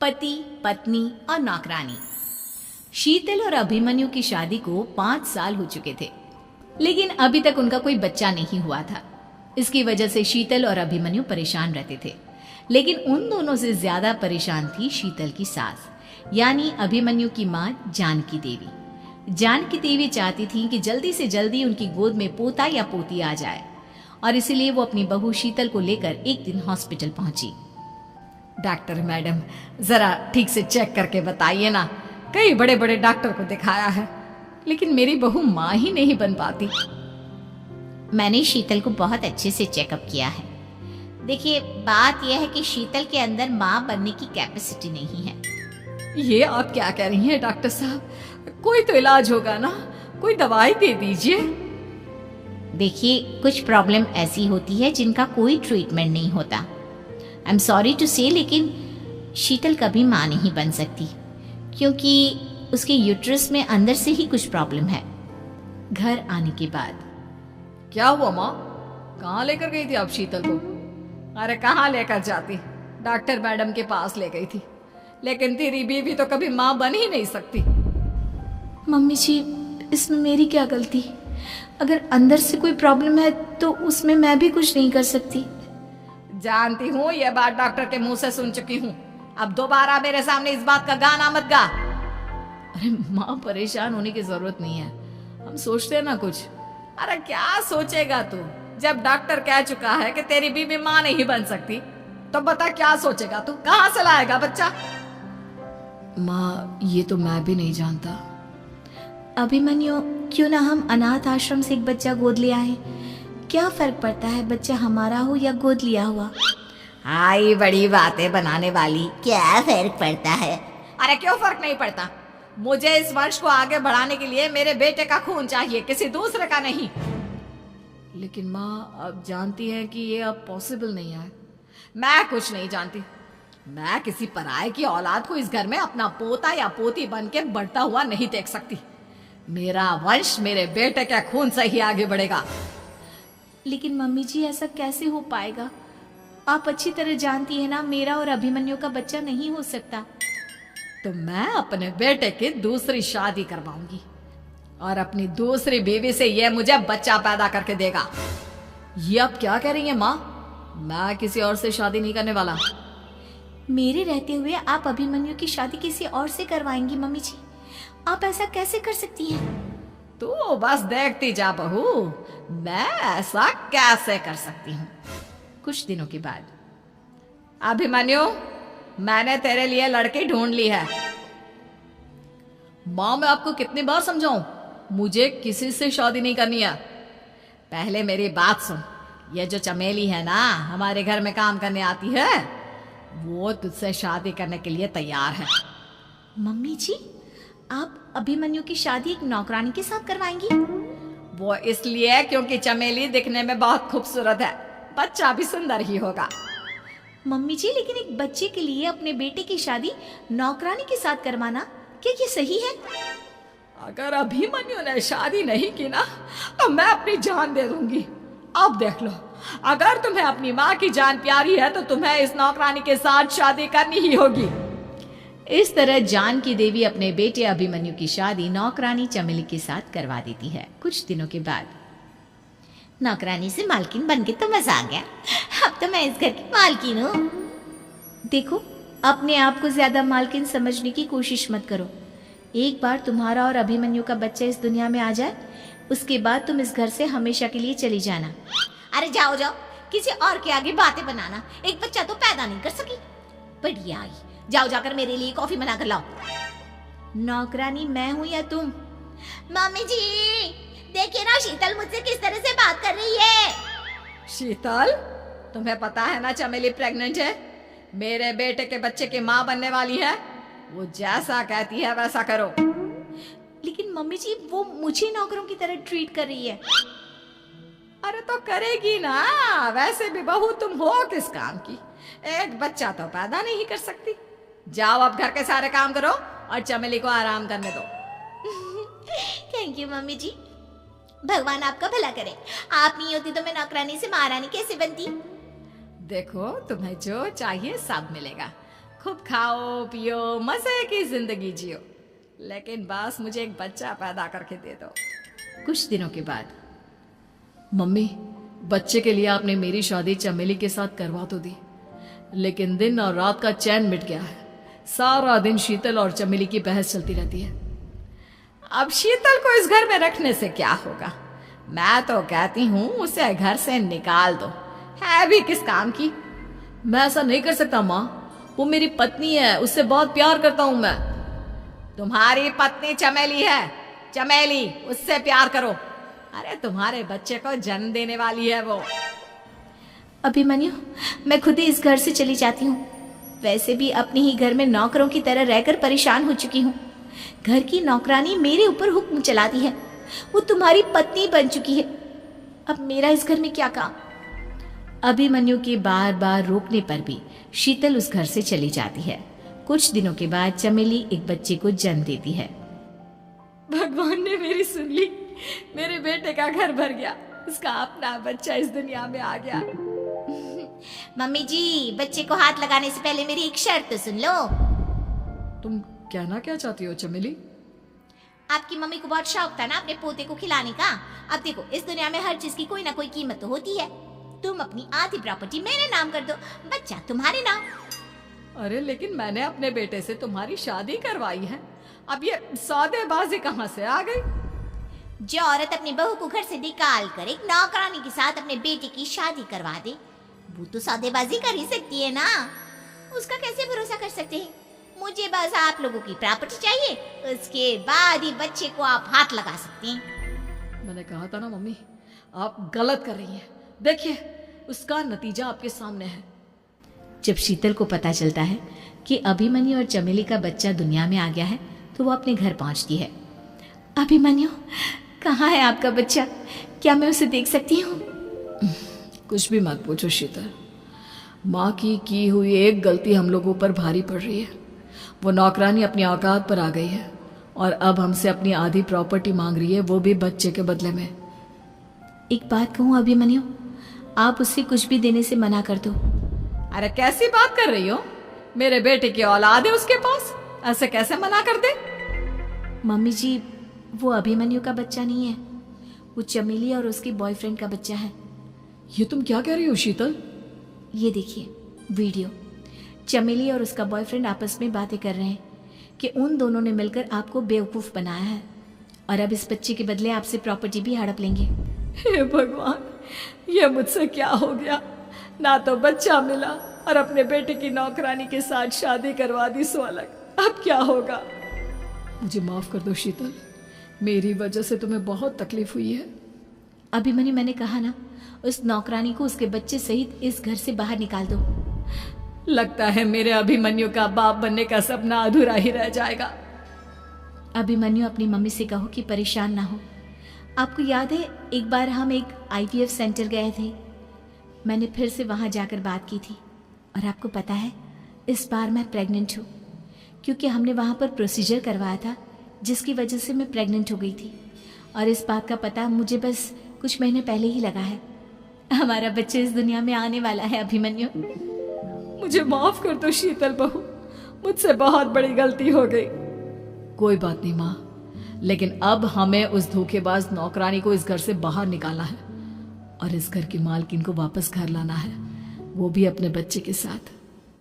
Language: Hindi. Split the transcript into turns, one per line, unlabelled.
पति, पत्नी और नौकरानी। शीतल और अभिमन्यु की शादी को 5 साल हो चुके थे, लेकिन अभी तक उनका कोई बच्चा नहीं हुआ था। इसकी वजह से शीतल और अभिमन्यु परेशान रहते थे, लेकिन उन दोनों से ज्यादा परेशान थी शीतल की सास, यानी अभिमन्यु की माँ जानकी देवी। जानकी देवी चाहती थी कि जल्दी से जल्दी उनकी गोद में पोता या पोती आ जाए, और इसीलिए वो अपनी बहू शीतल को लेकर एक दिन हॉस्पिटल पहुंची।
डॉक्टर मैडम, जरा ठीक से चेक करके बताइए ना। कई बड़े बड़े डॉक्टर को दिखाया है, लेकिन मेरी बहू माँ ही नहीं बन पाती।
मैंने शीतल को बहुत अच्छे से चेकअप किया है। देखिए, बात यह है कि शीतल के अंदर माँ बनने की कैपेसिटी नहीं है।
ये आप क्या कह रही हैं डॉक्टर साहब? कोई तो इलाज होगा ना, कोई दवाई दे दीजिए।
देखिए, कुछ प्रॉब्लम ऐसी होती है जिनका कोई ट्रीटमेंट नहीं होता। आई एम सॉरी टू से, लेकिन शीतल कभी माँ नहीं बन सकती, क्योंकि उसके यूट्रस में अंदर से ही कुछ प्रॉब्लम है।
घर आने के बाद
क्या हुआ माँ? कहाँ लेकर गई थी आप शीतल को? अरे कहाँ लेकर जाती, डॉक्टर मैडम के पास ले गई थी, लेकिन तेरी बीवी तो कभी माँ बन ही नहीं सकती।
मम्मी जी, इसमें मेरी क्या गलती? अगर अंदर से कोई प्रॉब्लम है तो उसमें मैं भी कुछ नहीं कर सकती।
जानती हूँ, ये बात डॉक्टर के मुंह से सुन चुकी हूँ। अब दोबारा मेरे सामने इस बात का गाना मत गा।
अरे माँ, परेशान होने की जरूरत नहीं है, हम सोचते हैं ना कुछ।
अरे क्या सोचेगा तू? जब डॉक्टर कह चुका है कि तेरी बीवी माँ नहीं बन सकती, तो बता क्या सोचेगा तू? कहाँ से लाएगा बच्चा?
माँ, ये तो मैं भी नहीं जानता। अभिमन्यु, क्यों ना हम अनाथ आश्रम से एक बच्चा गोद ले आए? क्या फर्क पड़ता है बच्चा हमारा हो या गोद लिया हुआ?
आई बड़ी बातें बनाने वाली।
क्या फर्क पड़ता है?
अरे क्यों फर्क नहीं पड़ता? मुझे इस वंश को आगे बढ़ाने के लिए मेरे बेटे का खून चाहिए, किसी दूसरे का नहीं।
लेकिन माँ, आप जानती हैं कि ये अब पॉसिबल नहीं है।
मैं कुछ नहीं जानती। मैं किसी पराये की औलाद को इस घर में अपना पोता या पोती बन के बढ़ता हुआ नहीं देख सकती। मेरा वंश मेरे बेटे के खून से ही आगे बढ़ेगा।
लेकिन मम्मी जी, ऐसा कैसे हो पाएगा? आप अच्छी तरह जानती है ना, मेरा और अभिमन्यु का बच्चा नहीं हो सकता।
तो मैं अपने बेटे की दूसरी शादी करवाऊंगी, और अपनी दूसरी बीवी से ये मुझे बच्चा पैदा करके देगा।
ये आप क्या कह रही हैं माँ? मैं किसी और से शादी नहीं करने वाला। मेरे रहते हुए आप अभिमन्यु की शादी किसी और से करवाएंगी? मम्मी जी, आप ऐसा कैसे कर सकती हैं?
तू बस देखती जा बहू, मैं ऐसा कैसे कर सकती हूँ।
कुछ दिनों के बाद,
अभिमन्यु, मैंने तेरे लिए लड़की ढूंढ ली है।
माँ, मैं आपको कितनी बार समझाऊं, मुझे किसी से शादी नहीं करनी है।
पहले मेरी बात सुन। ये जो चमेली है ना, हमारे घर में काम करने आती है, वो तुझसे शादी करने के लिए तैयार है।
मम्मी जी, आप अभिमन्यु की शादी एक नौकरानी के साथ करवाएंगी?
वो इसलिए क्योंकि चमेली दिखने में बहुत खूबसूरत है, बच्चा भी सुंदर ही होगा।
मम्मी जी, लेकिन एक बच्चे के लिए अपने बेटे की शादी नौकरानी के साथ करवाना, क्या ये सही है?
अगर अभिमन्यु ने शादी नहीं की ना, तो मैं अपनी जान दे दूंगी। अब देख लो, अगर तुम्हें अपनी माँ की जान प्यारी है तो तुम्हें इस नौकरानी के साथ शादी करनी ही होगी।
इस तरह जानकी देवी अपने बेटे अभिमन्यु की शादी नौकरानी चमेली के साथ करवा देती है। कुछ दिनों के बाद,
नौकरानी से मालकिन बन के तो मजा आ गया। अब तो मैं इस घर की मालकिन हूँ।
देखो, अपने आप को ज्यादा मालकिन समझने की कोशिश मत करो। एक बार तुम्हारा और अभिमन्यु का बच्चा इस दुनिया में आ जाए, उसके बाद तुम इस घर से हमेशा के लिए चली जाना।
अरे जाओ जाओ, किसी और के आगे बातें बनाना। एक बच्चा तो पैदा नहीं कर सकी। बढ़िया आई, जाओ जाकर मेरे लिए कॉफी बना कर लाओ।
नौकरानी मैं हूँ या तुम?
मम्मी जी, देखिए ना शीतल मुझसे किस तरह से बात कर रही है।
शीतल, तुम्हें पता है ना चमेली प्रेग्नेंट है, मेरे बेटे के बच्चे की माँ बनने वाली है। वो जैसा कहती है वैसा करो।
लेकिन मम्मी जी, वो मुझे नौकरों की तरह ट्रीट कर रही है।
अरे तो करेगी ना, वैसे भी बहू तुम हो किस काम की? एक बच्चा तो पैदा नहीं कर सकती। जाओ अब घर के सारे काम करो और चमेली को आराम करने दो।
थैंक यू मम्मी जी, भगवान आपका भला करे। आप नहीं होती तो मैं नौकरानी से महारानी कैसे बनती?
देखो, तुम्हें जो चाहिए सब मिलेगा। खूब खाओ पियो, मजे की जिंदगी जियो, लेकिन बस मुझे एक बच्चा पैदा करके दे दो।
कुछ दिनों के बाद, मम्मी, बच्चे के लिए आपने मेरी शादी चमेली के साथ करवा तो दी, लेकिन दिन और रात का चैन मिट गया है। सारा दिन शीतल और चमेली की बहस चलती रहती है।
अब शीतल को इस घर में रखने से क्या होगा? मैं तो कहती हूँ उसे घर से निकाल दो, है भी किस काम की।
मैं ऐसा नहीं कर सकता माँ, वो मेरी पत्नी है, उससे बहुत प्यार करता हूं मैं।
तुम्हारी पत्नी चमेली है, चमेली, उससे प्यार करो। अरे तुम्हारे बच्चे को जन्म देने वाली है वो।
अभिमन्यु, मैं खुद ही इस घर से चली जाती हूँ। वैसे भी अपने ही घर में नौकरों की तरह रहकर परेशान हो चुकी हूँ। घर की नौकरानी मेरे ऊपर हुक्म चलाती है, वो तुम्हारी पत्नी बन चुकी है। अब मेरा इस घर में क्या काम? अभिमन्यु के बार बार रोकने पर भी शीतल उस घर से चली जाती है। कुछ दिनों के बाद चमेली एक बच्चे को जन्म देती है।
भगवान ने मेरी सुन ली, मेरे बेटे का घर भर गया, उसका अपना बच्चा इस दुनिया में आ गया।
मम्मी जी, बच्चे को हाथ लगाने से पहले मेरी एक शर्त तो सुन लो।
तुम कहना क्या चाहती हो चमेली?
आपकी मम्मी को बहुत शौक था ना अपने पोते को खिलाने का। अब देखो, इस दुनिया में हर चीज की कोई ना कोई कीमत तो होती है। तुम अपनी आधी प्रॉपर्टी मेरे नाम कर दो, बच्चा तुम्हारे नाम।
अरे लेकिन मैंने अपने बेटे से तुम्हारी शादी करवाई है, अब ये सौदेबाजी कहाँ से आ गई?
जो औरत अपनी बहू को घर से निकाल कर एक नौकरानी के साथ अपने बेटे की शादी करवा दे, वो तो सौदेबाजी कर ही सकती है ना। उसका कैसे भरोसा कर सकते हैं? मुझे बस आप लोगों की प्रॉपर्टी चाहिए, उसके बाद ही बच्चे को आप हाथ लगा सकते हैं।
मैंने कहा था ना मम्मी, आप गलत कर रही हैं। देखिए, उसका नतीजा आपके सामने है। जब शीतल को पता चलता है कि अभिमन्यु और चमेली का बच्चा दुनिया में आ गया है, तो वो अपने घर पहुंचती है। अभिमन्यु, कहाँ है आपका बच्चा? क्या मैं उसे देख सकती हूँ?
कुछ भी मत पूछो शीतल, माँ की हुई एक गलती हम लोगों पर भारी पड़ रही है। वो नौकरानी अपनी औकात पर आ गई है और अब हमसे अपनी आधी प्रॉपर्टी मांग रही है, वो भी बच्चे के बदले में।
एक बात कहूँ अभिमन्यु, आप उससे कुछ भी देने से मना कर दो।
अरे कैसी बात कर रही हो? मेरे बेटे की औलाद है उसके पास, ऐसे कैसे मना कर दे?
मम्मी जी, वो अभिमन्यु का बच्चा नहीं है, वो चमेली और उसके बॉयफ्रेंड का बच्चा है।
ये तुम क्या कह रही हो शीतल?
ये देखिए वीडियो। चमेली और उसका बॉयफ्रेंड आपस में बातें कर रहे हैं कि उन दोनों ने मिलकर आपको बेवकूफ़ बनाया है और अब इस बच्चे के बदले आपसे प्रॉपर्टी भी हड़प लेंगे।
हे भगवान, ये मुझसे क्या हो गया? ना तो बच्चा मिला और अपने बेटे की नौकरानी के साथ शादी करवा दी, सो अलग। अब क्या होगा?
मुझे माफ कर दो शीतल, मेरी वजह से तुम्हें बहुत तकलीफ हुई है।
अभिमन्यु, मैंने कहा ना, उस नौकरानी को उसके बच्चे सहित इस घर से बाहर निकाल दो।
लगता है मेरे अभिमन्यु का बाप बनने का सपना अधूरा ही रह जाएगा।
अभिमन्यु, अपनी मम्मी से कहो कि परेशान ना हो। आपको याद है एक बार हम एक IVF सेंटर गए थे, मैंने फिर से वहाँ जाकर बात की थी और आपको पता है इस बार मैं प्रेग्नेंट हूँ, क्योंकि हमने वहाँ पर प्रोसीजर करवाया था जिसकी वजह से मैं प्रेग्नेंट हो गई थी और इस बात का पता मुझे बस कुछ महीने पहले ही लगा है। हमारा बच्चा इस दुनिया में आने वाला है अभिमन्यु।
मुझे माफ कर दो शीतल बहू, मुझसे बहुत बड़ी गलती हो गई।
कोई बात नहीं माँ, लेकिन अब हमें उस धोखेबाज नौकरानी को इस घर से बाहर निकालना है और इस घर की मालकिन को वापस घर लाना है, वो भी अपने बच्चे के साथ।